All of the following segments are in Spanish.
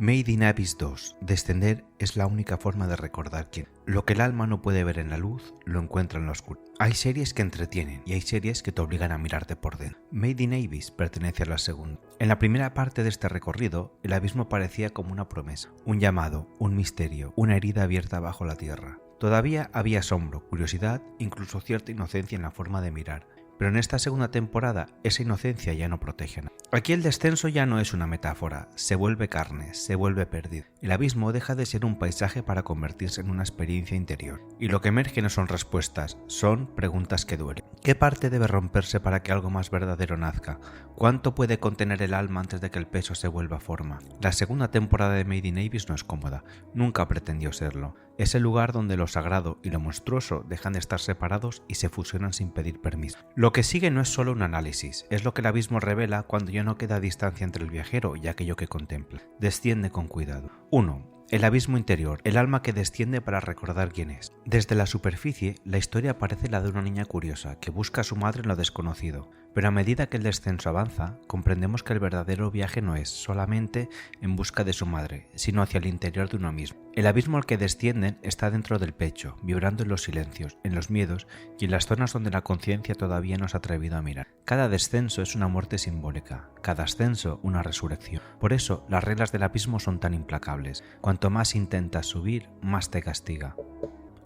Made in Abyss 2. Descender es la única forma de recordar quién. Lo que el alma no puede ver en la luz, lo encuentra en la oscuridad. Hay series que entretienen y hay series que te obligan a mirarte por dentro. Made in Abyss pertenece a la segunda. En la primera parte de este recorrido, el abismo parecía como una promesa, un llamado, un misterio, una herida abierta bajo la tierra. Todavía había asombro, curiosidad, incluso cierta inocencia en la forma de mirar. Pero en esta segunda temporada esa inocencia ya no protege nada. Aquí el descenso ya no es una metáfora, se vuelve carne, se vuelve perdido. El abismo deja de ser un paisaje para convertirse en una experiencia interior. Y lo que emerge no son respuestas, son preguntas que duelen. ¿Qué parte debe romperse para que algo más verdadero nazca? ¿Cuánto puede contener el alma antes de que el peso se vuelva forma? La segunda temporada de Made in Abyss no es cómoda, nunca pretendió serlo. Es el lugar donde lo sagrado y lo monstruoso dejan de estar separados y se fusionan sin pedir permiso. Lo que sigue no es solo un análisis, es lo que el abismo revela cuando ya no queda distancia entre el viajero y aquello que contempla. Desciende con cuidado. 1. El abismo interior, el alma que desciende para recordar quién es. Desde la superficie, la historia parece la de una niña curiosa que busca a su madre en lo desconocido, pero a medida que el descenso avanza, comprendemos que el verdadero viaje no es solamente en busca de su madre, sino hacia el interior de uno mismo. El abismo al que descienden está dentro del pecho, vibrando en los silencios, en los miedos y en las zonas donde la conciencia todavía no se ha atrevido a mirar. Cada descenso es una muerte simbólica, cada ascenso una resurrección. Por eso, las reglas del abismo son tan implacables. Cuanto más intentas subir, más te castiga.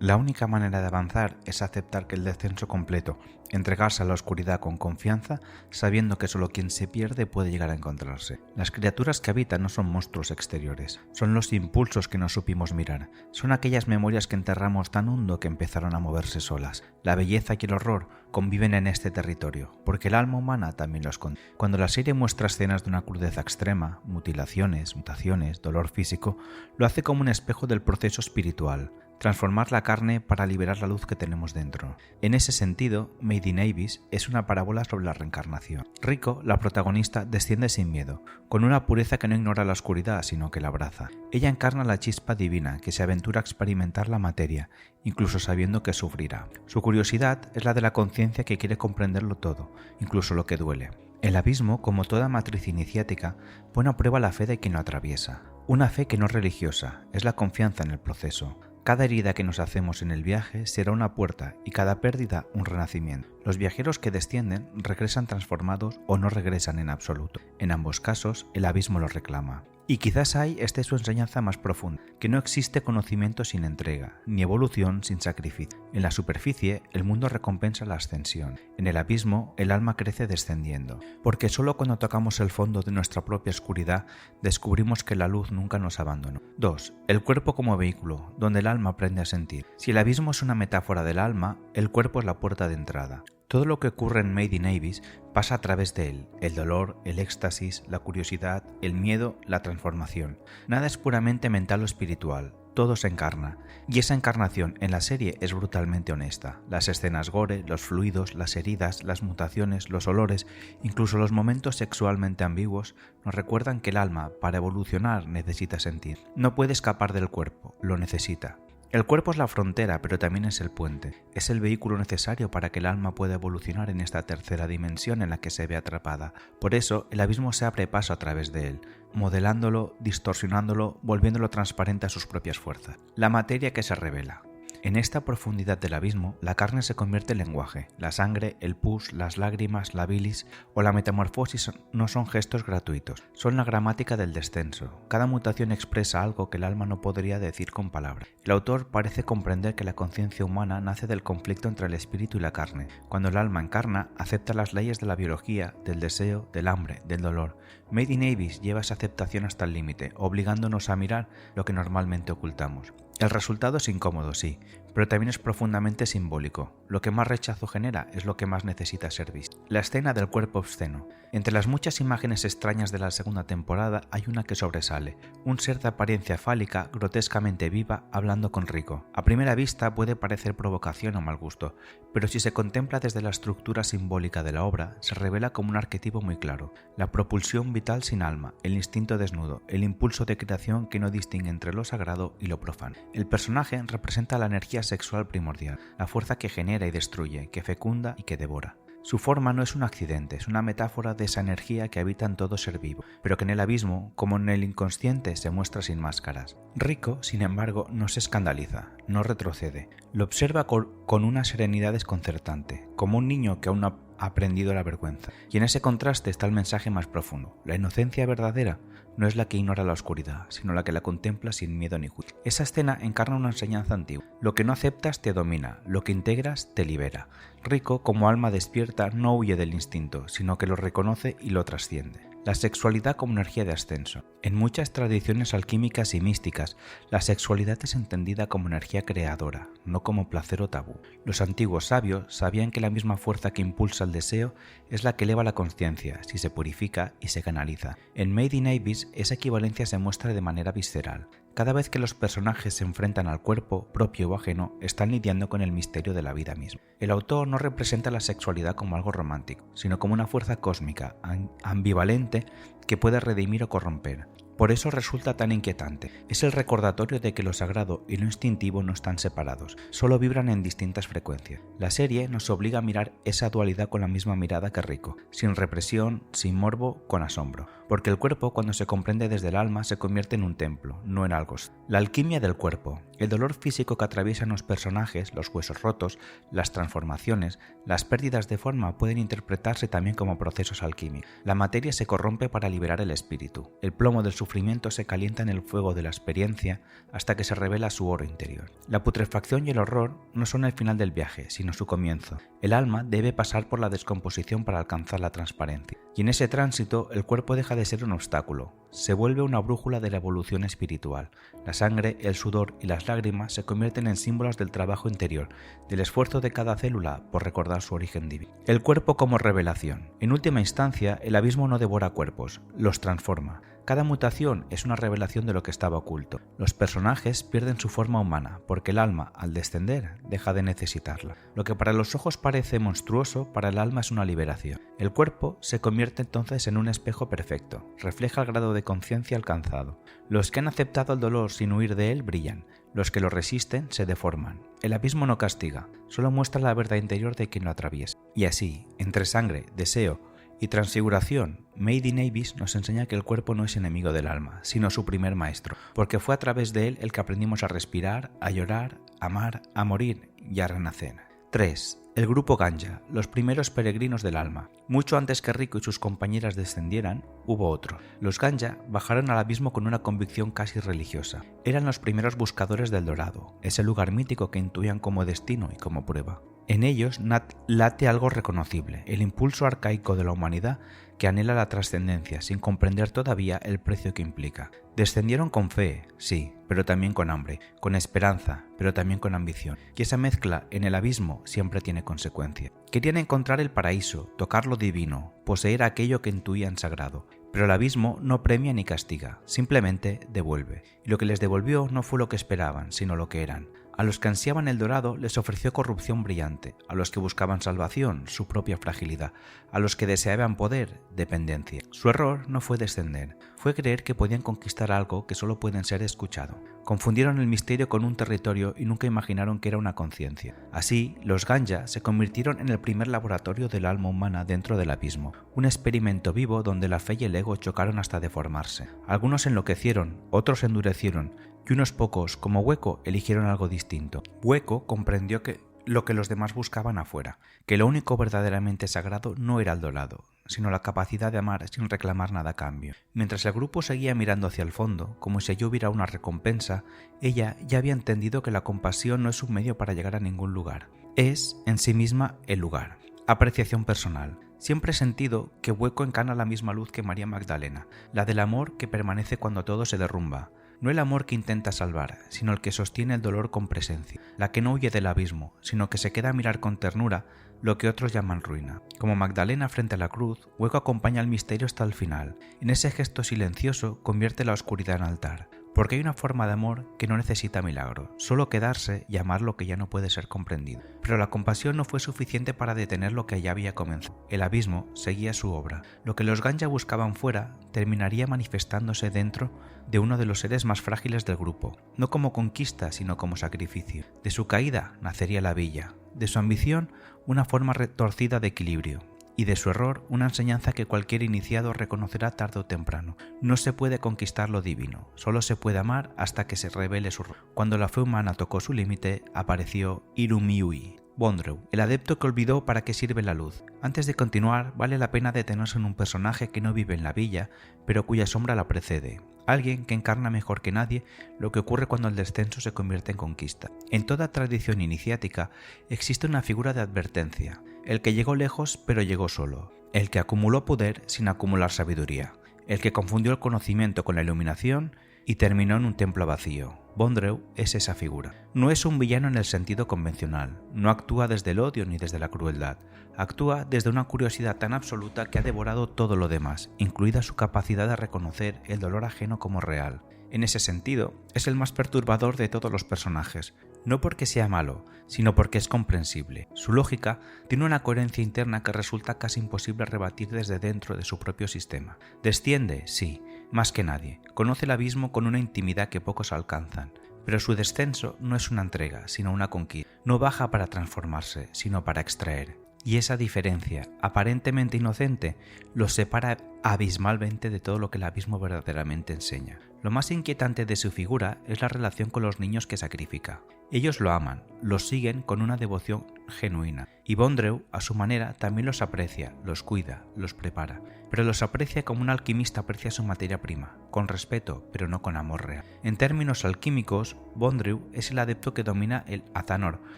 La única manera de avanzar es aceptar que el descenso completo, entregarse a la oscuridad con confianza, sabiendo que solo quien se pierde puede llegar a encontrarse. Las criaturas que habitan no son monstruos exteriores, son los impulsos que no supimos mirar, son aquellas memorias que enterramos tan hondo que empezaron a moverse solas. La belleza y el horror conviven en este territorio, porque el alma humana también lo esconde. Cuando la serie muestra escenas de una crudeza extrema, mutilaciones, mutaciones, dolor físico, lo hace como un espejo del proceso espiritual, transformar la carne para liberar la luz que tenemos dentro. En ese sentido, Made in Abyss es una parábola sobre la reencarnación. Riko, la protagonista, desciende sin miedo, con una pureza que no ignora la oscuridad, sino que la abraza. Ella encarna la chispa divina que se aventura a experimentar la materia, incluso sabiendo que sufrirá. Su curiosidad es la de la conciencia que quiere comprenderlo todo, incluso lo que duele. El abismo, como toda matriz iniciática, pone a prueba la fe de quien lo atraviesa. Una fe que no es religiosa, es la confianza en el proceso. Cada herida que nos hacemos en el viaje será una puerta y cada pérdida un renacimiento. Los viajeros que descienden regresan transformados o no regresan en absoluto. En ambos casos, el abismo los reclama. Y quizás ahí esté su enseñanza más profunda, que no existe conocimiento sin entrega, ni evolución sin sacrificio. En la superficie, el mundo recompensa la ascensión. En el abismo, el alma crece descendiendo. Porque solo cuando tocamos el fondo de nuestra propia oscuridad, descubrimos que la luz nunca nos abandonó. 2. El cuerpo como vehículo, donde el alma aprende a sentir. Si el abismo es una metáfora del alma, el cuerpo es la puerta de entrada. Todo lo que ocurre en Made in Abyss pasa a través de él, el dolor, el éxtasis, la curiosidad, el miedo, la transformación. Nada es puramente mental o espiritual, todo se encarna, y esa encarnación en la serie es brutalmente honesta. Las escenas gore, los fluidos, las heridas, las mutaciones, los olores, incluso los momentos sexualmente ambiguos, nos recuerdan que el alma, para evolucionar, necesita sentir. No puede escapar del cuerpo, lo necesita. El cuerpo es la frontera, pero también es el puente. Es el vehículo necesario para que el alma pueda evolucionar en esta tercera dimensión en la que se ve atrapada. Por eso, el abismo se abre paso a través de él, modelándolo, distorsionándolo, volviéndolo transparente a sus propias fuerzas. La materia que se revela. En esta profundidad del abismo, la carne se convierte en lenguaje. La sangre, el pus, las lágrimas, la bilis o la metamorfosis no son gestos gratuitos, son la gramática del descenso. Cada mutación expresa algo que el alma no podría decir con palabras. El autor parece comprender que la conciencia humana nace del conflicto entre el espíritu y la carne. Cuando el alma encarna, acepta las leyes de la biología, del deseo, del hambre, del dolor. Made in Abyss lleva esa aceptación hasta el límite, obligándonos a mirar lo que normalmente ocultamos. El resultado es incómodo, sí, pero también es profundamente simbólico. Lo que más rechazo genera es lo que más necesita ser visto. La escena del cuerpo obsceno. Entre las muchas imágenes extrañas de la segunda temporada hay una que sobresale. Un ser de apariencia fálica, grotescamente viva, hablando con Riko. A primera vista puede parecer provocación o mal gusto, pero si se contempla desde la estructura simbólica de la obra, se revela como un arquetipo muy claro. La propulsión vital sin alma, el instinto desnudo, el impulso de creación que no distingue entre lo sagrado y lo profano. El personaje representa la energía sexual primordial, la fuerza que genera y destruye, que fecunda y que devora. Su forma no es un accidente, es una metáfora de esa energía que habita en todo ser vivo, pero que en el abismo, como en el inconsciente, se muestra sin máscaras. Rico, sin embargo, no se escandaliza, no retrocede, lo observa con una serenidad desconcertante, como un niño que aún no ha aprendido la vergüenza. Y en ese contraste está el mensaje más profundo. La inocencia verdadera no es la que ignora la oscuridad, sino la que la contempla sin miedo ni juicio. Esa escena encarna una enseñanza antigua. Lo que no aceptas te domina, lo que integras te libera. Rico, como alma despierta, no huye del instinto, sino que lo reconoce y lo trasciende. La sexualidad como energía de ascenso. En muchas tradiciones alquímicas y místicas, la sexualidad es entendida como energía creadora, no como placer o tabú. Los antiguos sabios sabían que la misma fuerza que impulsa el deseo es la que eleva la conciencia, si se purifica y se canaliza. En Made in Abyss, esa equivalencia se muestra de manera visceral. Cada vez que los personajes se enfrentan al cuerpo, propio o ajeno, están lidiando con el misterio de la vida misma. El autor no representa la sexualidad como algo romántico, sino como una fuerza cósmica, ambivalente, que puede redimir o corromper. Por eso resulta tan inquietante. Es el recordatorio de que lo sagrado y lo instintivo no están separados, solo vibran en distintas frecuencias. La serie nos obliga a mirar esa dualidad con la misma mirada que Rico, sin represión, sin morbo, con asombro. Porque el cuerpo, cuando se comprende desde el alma, se convierte en un templo, no en algo. La alquimia del cuerpo, el dolor físico que atraviesan los personajes, los huesos rotos, las transformaciones, las pérdidas de forma pueden interpretarse también como procesos alquímicos. La materia se corrompe para liberar el espíritu. El plomo del sufrimiento se calienta en el fuego de la experiencia hasta que se revela su oro interior. La putrefacción y el horror no son el final del viaje, sino su comienzo. El alma debe pasar por la descomposición para alcanzar la transparencia. Y en ese tránsito, el cuerpo deja de ser un obstáculo, se vuelve una brújula de la evolución espiritual. La sangre, el sudor y las lágrimas se convierten en símbolos del trabajo interior, del esfuerzo de cada célula por recordar su origen divino. El cuerpo como revelación. En última instancia, el abismo no devora cuerpos, los transforma. Cada mutación es una revelación de lo que estaba oculto. Los personajes pierden su forma humana, porque el alma, al descender, deja de necesitarla. Lo que para los ojos parece monstruoso, para el alma es una liberación. El cuerpo se convierte entonces en un espejo perfecto, refleja el grado de conciencia alcanzado. Los que han aceptado el dolor sin huir de él brillan, los que lo resisten se deforman. El abismo no castiga, solo muestra la verdad interior de quien lo atraviesa. Y así, entre sangre, deseo y transfiguración, Made in Abyss nos enseña que el cuerpo no es enemigo del alma, sino su primer maestro, porque fue a través de él el que aprendimos a respirar, a llorar, a amar, a morir y a renacer. 3. El grupo Ganja, los primeros peregrinos del alma. Mucho antes que Rico y sus compañeras descendieran, hubo otro. Los Ganja bajaron al abismo con una convicción casi religiosa. Eran los primeros buscadores del Dorado, ese lugar mítico que intuían como destino y como prueba. En ellos late algo reconocible, el impulso arcaico de la humanidad que anhela la trascendencia sin comprender todavía el precio que implica. Descendieron con fe, sí, pero también con hambre, con esperanza, pero también con ambición. Y esa mezcla en el abismo siempre tiene consecuencias. Querían encontrar el paraíso, tocar lo divino, poseer aquello que intuían sagrado. Pero el abismo no premia ni castiga, simplemente devuelve. Y lo que les devolvió no fue lo que esperaban, sino lo que eran. A los que ansiaban el dorado les ofreció corrupción brillante, a los que buscaban salvación, su propia fragilidad, a los que deseaban poder, dependencia. Su error no fue descender, fue creer que podían conquistar algo que solo pueden ser escuchado. Confundieron el misterio con un territorio y nunca imaginaron que era una conciencia. Así, los Ganja se convirtieron en el primer laboratorio del alma humana dentro del abismo, un experimento vivo donde la fe y el ego chocaron hasta deformarse. Algunos enloquecieron, otros endurecieron, y unos pocos, como Hueco, eligieron algo distinto. Hueco comprendió que lo que los demás buscaban afuera, que lo único verdaderamente sagrado no era el dorado, sino la capacidad de amar sin reclamar nada a cambio. Mientras el grupo seguía mirando hacia el fondo, como si allí hubiera una recompensa, ella ya había entendido que la compasión no es un medio para llegar a ningún lugar. Es, en sí misma, el lugar. Apreciación personal. Siempre he sentido que Hueco encarna la misma luz que María Magdalena, la del amor que permanece cuando todo se derrumba. No el amor que intenta salvar, sino el que sostiene el dolor con presencia, la que no huye del abismo, sino que se queda a mirar con ternura lo que otros llaman ruina. Como Magdalena frente a la cruz, Hueco acompaña el misterio hasta el final. En ese gesto silencioso convierte la oscuridad en altar. porque hay una forma de amor que no necesita milagro, solo quedarse y amar lo que ya no puede ser comprendido. Pero la compasión no fue suficiente para detener lo que ya había comenzado. El abismo seguía su obra. Lo que los Ganya buscaban fuera terminaría manifestándose dentro de uno de los seres más frágiles del grupo, no como conquista sino como sacrificio. De su caída nacería la villa, de su ambición una forma retorcida de equilibrio, y de su error una enseñanza que cualquier iniciado reconocerá tarde o temprano. No se puede conquistar lo divino, solo se puede amar hasta que se revele su rostro. Cuando la fe humana tocó su límite, apareció Irumiui, Bondreu, el adepto que olvidó para qué sirve la luz. Antes de continuar, vale la pena detenerse en un personaje que no vive en la villa, pero cuya sombra la precede. Alguien que encarna mejor que nadie lo que ocurre cuando el descenso se convierte en conquista. En toda tradición iniciática existe una figura de advertencia, el que llegó lejos pero llegó solo, el que acumuló poder sin acumular sabiduría, el que confundió el conocimiento con la iluminación y terminó en un templo vacío. Bondreu es esa figura. No es un villano en el sentido convencional, no actúa desde el odio ni desde la crueldad, actúa desde una curiosidad tan absoluta que ha devorado todo lo demás, incluida su capacidad de reconocer el dolor ajeno como real. En ese sentido, es el más perturbador de todos los personajes, no porque sea malo, sino porque es comprensible. Su lógica tiene una coherencia interna que resulta casi imposible rebatir desde dentro de su propio sistema. Desciende, sí, más que nadie, conoce el abismo con una intimidad que pocos alcanzan, pero su descenso no es una entrega, sino una conquista. No baja para transformarse, sino para extraer. Y esa diferencia, aparentemente inocente, los separa abismalmente de todo lo que el abismo verdaderamente enseña. Lo más inquietante de su figura es la relación con los niños que sacrifica. Ellos lo aman, los siguen con una devoción genuina, y Bondreu, a su manera, también los aprecia, los cuida, los prepara, pero los aprecia como un alquimista aprecia su materia prima, con respeto, pero no con amor real. En términos alquímicos, Bondreu es el adepto que domina el Athanor,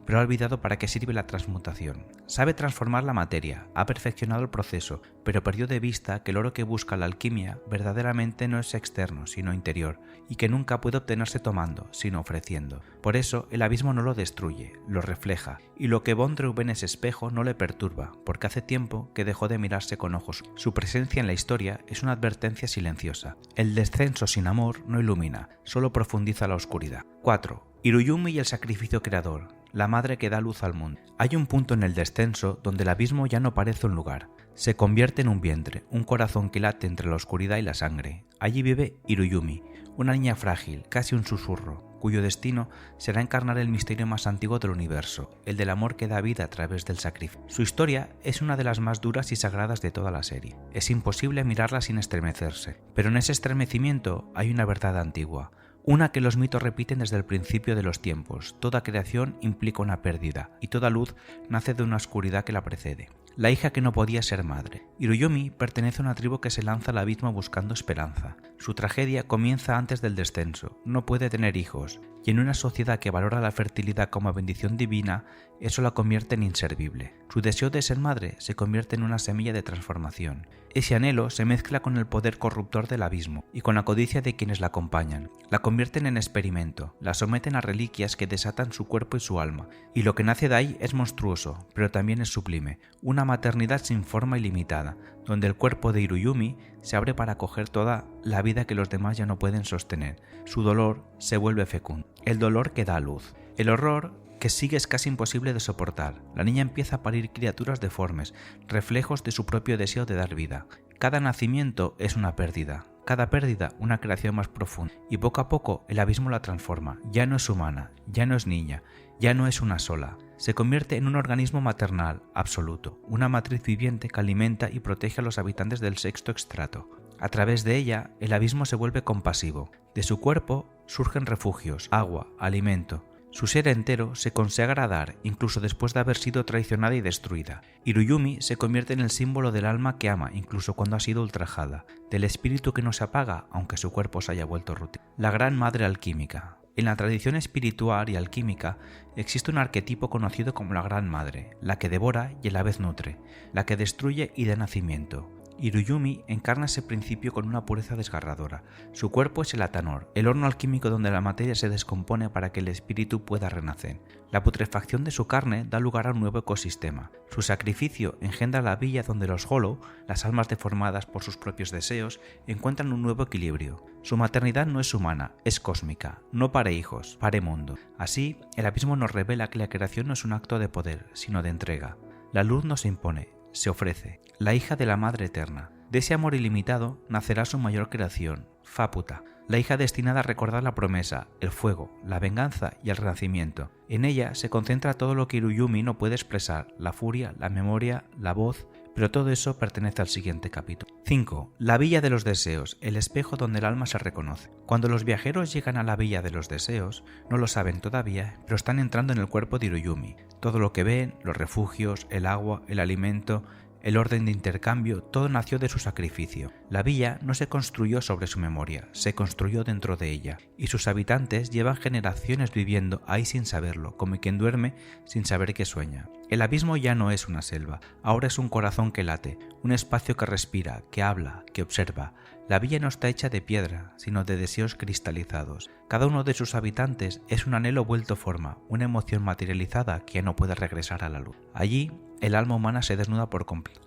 pero ha olvidado para qué sirve la transmutación. Sabe transformar la materia, ha perfeccionado el proceso, pero perdió de vista que el oro que busca la alquimia verdaderamente no es externo, sino interior, y que nunca puede obtenerse tomando, sino ofreciendo. Por eso, el abismo no lo destruye, lo refleja, y lo que Bondreu ve en ese espejo no le perturba, porque hace tiempo que dejó de mirarse con ojos. Su presencia en la historia es una advertencia silenciosa. El descenso sin amor no ilumina, solo profundiza la oscuridad. 4. Iruyumi y el sacrificio creador, la madre que da luz al mundo. Hay un punto en el descenso donde el abismo ya no parece un lugar. Se convierte en un vientre, un corazón que late entre la oscuridad y la sangre. Allí vive Iruyumi, una niña frágil, casi un susurro, cuyo destino será encarnar el misterio más antiguo del universo, el del amor que da vida a través del sacrificio. Su historia es una de las más duras y sagradas de toda la serie. Es imposible mirarla sin estremecerse, pero en ese estremecimiento hay una verdad antigua, una que los mitos repiten desde el principio de los tiempos. Toda creación implica una pérdida, y toda luz nace de una oscuridad que la precede. La hija que no podía ser madre. Iruyumi pertenece a una tribu que se lanza al abismo buscando esperanza. Su tragedia comienza antes del descenso, no puede tener hijos, y en una sociedad que valora la fertilidad como bendición divina, eso la convierte en inservible. Su deseo de ser madre se convierte en una semilla de transformación. Ese anhelo se mezcla con el poder corruptor del abismo y con la codicia de quienes la acompañan. La convierten en experimento, la someten a reliquias que desatan su cuerpo y su alma, y lo que nace de ahí es monstruoso, pero también es sublime, una maternidad sin forma ilimitada, donde el cuerpo de Iruyumi se abre para acoger toda la vida que los demás ya no pueden sostener. Su dolor se vuelve fecundo, el dolor que da luz. El horror que sigue es casi imposible de soportar. La niña empieza a parir criaturas deformes, reflejos de su propio deseo de dar vida. Cada nacimiento es una pérdida, cada pérdida una creación más profunda, y poco a poco el abismo la transforma. Ya no es humana, ya no es niña, ya no es una sola. Se convierte en un organismo maternal, absoluto, una matriz viviente que alimenta y protege a los habitantes del sexto estrato. A través de ella, el abismo se vuelve compasivo. De su cuerpo surgen refugios, agua, alimento. Su ser entero se consagra a dar, incluso después de haber sido traicionada y destruida. Iruyumi se convierte en el símbolo del alma que ama, incluso cuando ha sido ultrajada, del espíritu que no se apaga, aunque su cuerpo se haya vuelto rutina. La gran madre alquímica. En la tradición espiritual y alquímica existe un arquetipo conocido como la Gran Madre, la que devora y a la vez nutre, la que destruye y da nacimiento. Iruyumi encarna ese principio con una pureza desgarradora. Su cuerpo es el Atanor, el horno alquímico donde la materia se descompone para que el espíritu pueda renacer. La putrefacción de su carne da lugar a un nuevo ecosistema. Su sacrificio engendra la villa donde los Hollow, las almas deformadas por sus propios deseos, encuentran un nuevo equilibrio. Su maternidad no es humana, es cósmica, no pare hijos, pare mundo. Así, el abismo nos revela que la creación no es un acto de poder, sino de entrega. La luz no se impone, se ofrece, la hija de la Madre Eterna. De ese amor ilimitado nacerá su mayor creación, Faputa, la hija destinada a recordar la promesa, el fuego, la venganza y el renacimiento. En ella se concentra todo lo que Iruyumi no puede expresar, la furia, la memoria, la voz, pero todo eso pertenece al siguiente capítulo. 5. La Villa de los Deseos, el espejo donde el alma se reconoce. Cuando los viajeros llegan a la Villa de los Deseos, no lo saben todavía, pero están entrando en el cuerpo de Iruyumi. Todo lo que ven, los refugios, el agua, el alimento, el orden de intercambio, todo nació de su sacrificio. La villa no se construyó sobre su memoria, se construyó dentro de ella, y sus habitantes llevan generaciones viviendo ahí sin saberlo, como quien duerme sin saber que sueña. El abismo ya no es una selva, ahora es un corazón que late, un espacio que respira, que habla, que observa. La villa no está hecha de piedra, sino de deseos cristalizados. Cada uno de sus habitantes es un anhelo vuelto forma, una emoción materializada que ya no puede regresar a la luz. Allí, el alma humana se desnuda por completo.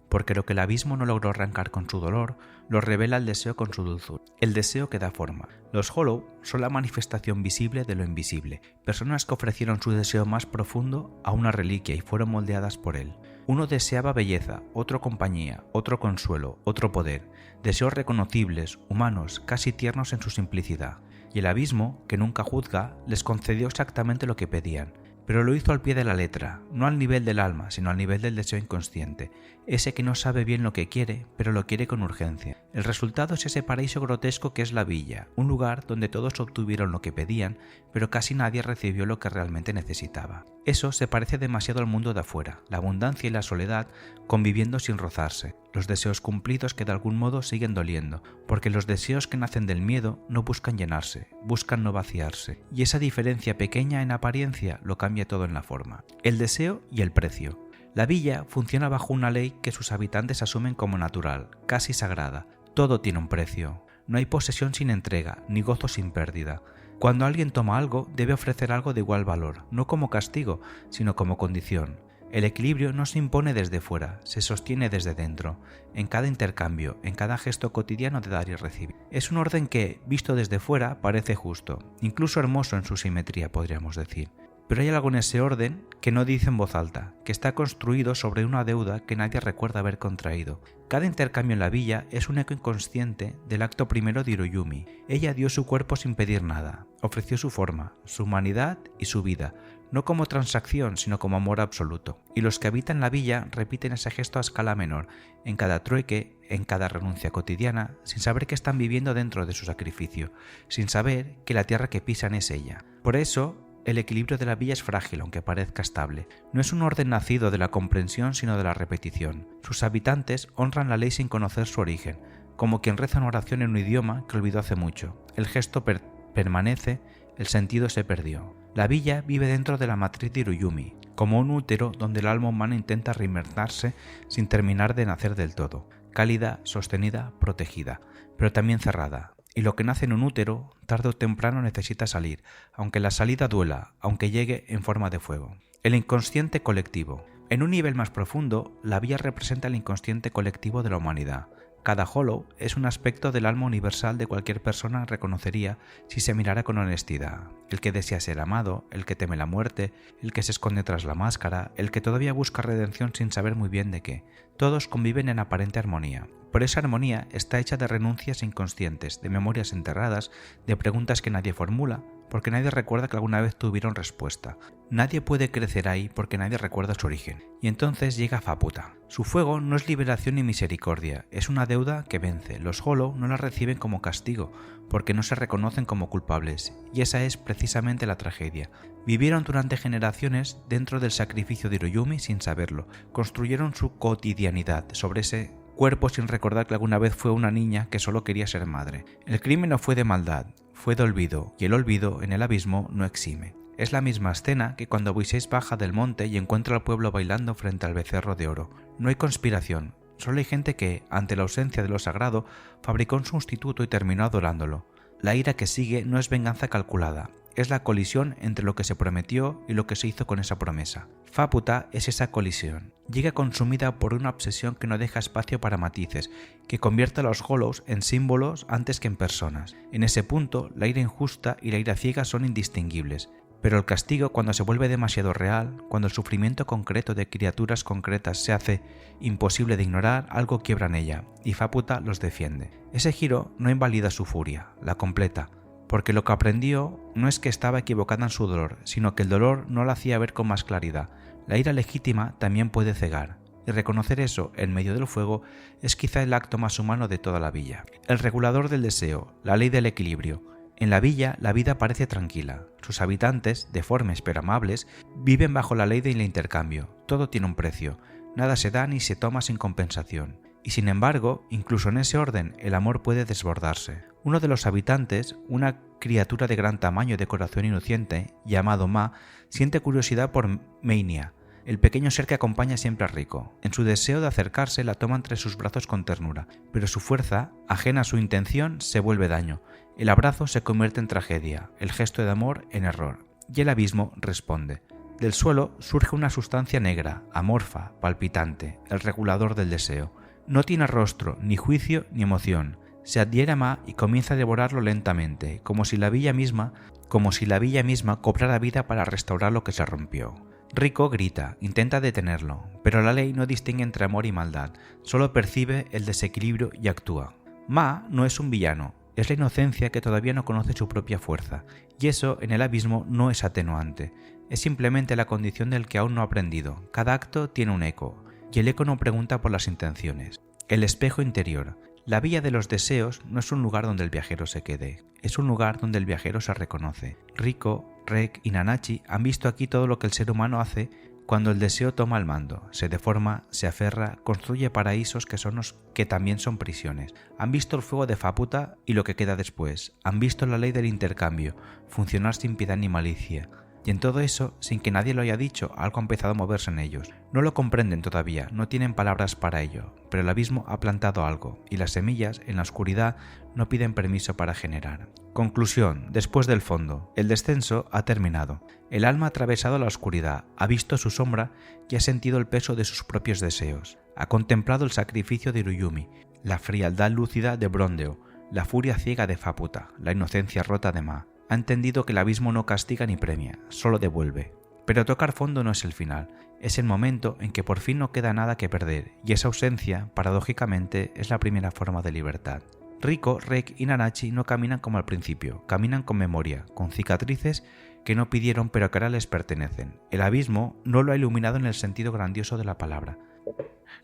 Porque lo que el abismo no logró arrancar con su dolor, lo revela el deseo con su dulzura, el deseo que da forma. Los Hollow son la manifestación visible de lo invisible, personas que ofrecieron su deseo más profundo a una reliquia y fueron moldeadas por él. Uno deseaba belleza, otro compañía, otro consuelo, otro poder, deseos reconocibles, humanos, casi tiernos en su simplicidad. Y el abismo, que nunca juzga, les concedió exactamente lo que pedían. Pero lo hizo al pie de la letra, no al nivel del alma, sino al nivel del deseo inconsciente, ese que no sabe bien lo que quiere, pero lo quiere con urgencia. El resultado es ese paraíso grotesco que es la villa, un lugar donde todos obtuvieron lo que pedían, pero casi nadie recibió lo que realmente necesitaba. Eso se parece demasiado al mundo de afuera, la abundancia y la soledad conviviendo sin rozarse, los deseos cumplidos que de algún modo siguen doliendo, porque los deseos que nacen del miedo no buscan llenarse, buscan no vaciarse, y esa diferencia pequeña en apariencia lo cambia todo en la forma. El deseo y el precio. La villa funciona bajo una ley que sus habitantes asumen como natural, casi sagrada. Todo tiene un precio. No hay posesión sin entrega, ni gozo sin pérdida. Cuando alguien toma algo, debe ofrecer algo de igual valor, no como castigo, sino como condición. El equilibrio no se impone desde fuera, se sostiene desde dentro, en cada intercambio, en cada gesto cotidiano de dar y recibir. Es un orden que, visto desde fuera, parece justo, incluso hermoso en su simetría, podríamos decir. Pero hay algo en ese orden que no dice en voz alta, que está construido sobre una deuda que nadie recuerda haber contraído. Cada intercambio en la villa es un eco inconsciente del acto primero de Iruyumi. Ella dio su cuerpo sin pedir nada, ofreció su forma, su humanidad y su vida, no como transacción, sino como amor absoluto. Y los que habitan la villa repiten ese gesto a escala menor, en cada trueque, en cada renuncia cotidiana, sin saber que están viviendo dentro de su sacrificio, sin saber que la tierra que pisan es ella. Por eso, el equilibrio de la villa es frágil, aunque parezca estable. No es un orden nacido de la comprensión, sino de la repetición. Sus habitantes honran la ley sin conocer su origen, como quien reza una oración en un idioma que olvidó hace mucho. El gesto permanece, el sentido se perdió. La villa vive dentro de la matriz de Iruyumi, como un útero donde el alma humana intenta reinventarse sin terminar de nacer del todo. Cálida, sostenida, protegida, pero también cerrada. Y lo que nace en un útero, tarde o temprano necesita salir, aunque la salida duela, aunque llegue en forma de fuego. El inconsciente colectivo. En un nivel más profundo, la villa representa el inconsciente colectivo de la humanidad. Cada Hollow es un aspecto del alma universal de cualquier persona reconocería si se mirara con honestidad. El que desea ser amado, el que teme la muerte, el que se esconde tras la máscara, el que todavía busca redención sin saber muy bien de qué. Todos conviven en aparente armonía. Pero esa armonía está hecha de renuncias inconscientes, de memorias enterradas, de preguntas que nadie formula, porque nadie recuerda que alguna vez tuvieron respuesta. Nadie puede crecer ahí porque nadie recuerda su origen. Y entonces llega Faputa. Su fuego no es liberación ni misericordia, es una deuda que vence. Los Hollow no la reciben como castigo, porque no se reconocen como culpables, y esa es precisamente la tragedia. Vivieron durante generaciones dentro del sacrificio de Iruyumi sin saberlo, construyeron su cotidianidad sobre ese cuerpo sin recordar que alguna vez fue una niña que solo quería ser madre. El crimen no fue de maldad, fue de olvido, y el olvido en el abismo no exime. Es la misma escena que cuando Moisés baja del monte y encuentra al pueblo bailando frente al becerro de oro. No hay conspiración, solo hay gente que, ante la ausencia de lo sagrado, fabricó un sustituto y terminó adorándolo. La ira que sigue no es venganza calculada, es la colisión entre lo que se prometió y lo que se hizo con esa promesa. Faputa es esa colisión. Llega consumida por una obsesión que no deja espacio para matices, que convierte a los Hollows en símbolos antes que en personas. En ese punto, la ira injusta y la ira ciega son indistinguibles. Pero el castigo, cuando se vuelve demasiado real, cuando el sufrimiento concreto de criaturas concretas se hace imposible de ignorar, algo quiebra en ella, y Faputa los defiende. Ese giro no invalida su furia, la completa, porque lo que aprendió no es que estaba equivocada en su dolor, sino que el dolor no la hacía ver con más claridad. La ira legítima también puede cegar, y reconocer eso en medio del fuego es quizá el acto más humano de toda la villa. El regulador del deseo, la ley del equilibrio. En la villa la vida parece tranquila. Sus habitantes, deformes pero amables, viven bajo la ley del intercambio. Todo tiene un precio. Nada se da ni se toma sin compensación. Y sin embargo, incluso en ese orden, el amor puede desbordarse. Uno de los habitantes, una criatura de gran tamaño y de corazón inocente, llamado Ma, siente curiosidad por Meinia, el pequeño ser que acompaña siempre a Rico. En su deseo de acercarse la toma entre sus brazos con ternura, pero su fuerza, ajena a su intención, se vuelve daño. El abrazo se convierte en tragedia, el gesto de amor en error, y el abismo responde. Del suelo surge una sustancia negra, amorfa, palpitante, el regulador del deseo. No tiene rostro, ni juicio, ni emoción. Se adhiere a Ma y comienza a devorarlo lentamente, como si la villa misma cobrara vida para restaurar lo que se rompió. Rico grita, intenta detenerlo, pero la ley no distingue entre amor y maldad, solo percibe el desequilibrio y actúa. Ma no es un villano, es la inocencia que todavía no conoce su propia fuerza, y eso en el abismo no es atenuante, es simplemente la condición del que aún no ha aprendido. Cada acto tiene un eco, y el eco no pregunta por las intenciones. El espejo interior. La villa de los deseos no es un lugar donde el viajero se quede, es un lugar donde el viajero se reconoce. Rico, Rek y Nanachi han visto aquí todo lo que el ser humano hace cuando el deseo toma el mando, se deforma, se aferra, construye paraísos que también son prisiones. Han visto el fuego de Faputa y lo que queda después, han visto la ley del intercambio, funcionar sin piedad ni malicia. Y en todo eso, sin que nadie lo haya dicho, algo ha empezado a moverse en ellos. No lo comprenden todavía, no tienen palabras para ello, pero el abismo ha plantado algo, y las semillas, en la oscuridad, no piden permiso para generar. Conclusión, después del fondo, el descenso ha terminado. El alma ha atravesado la oscuridad, ha visto su sombra y ha sentido el peso de sus propios deseos. Ha contemplado el sacrificio de Iruyumi, la frialdad lúcida de Brondeo, la furia ciega de Faputa, la inocencia rota de Ma. Ha entendido que el abismo no castiga ni premia, solo devuelve. Pero tocar fondo no es el final, es el momento en que por fin no queda nada que perder, y esa ausencia, paradójicamente, es la primera forma de libertad. Rico, Rek y Nanachi no caminan como al principio, caminan con memoria, con cicatrices que no pidieron pero que ahora les pertenecen. El abismo no lo ha iluminado en el sentido grandioso de la palabra.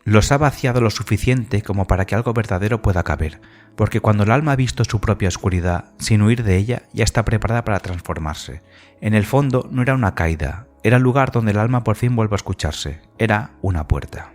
Los ha vaciado lo suficiente como para que algo verdadero pueda caber, porque cuando el alma ha visto su propia oscuridad, sin huir de ella, ya está preparada para transformarse. En el fondo no era una caída, era el lugar donde el alma por fin vuelve a escucharse, era una puerta.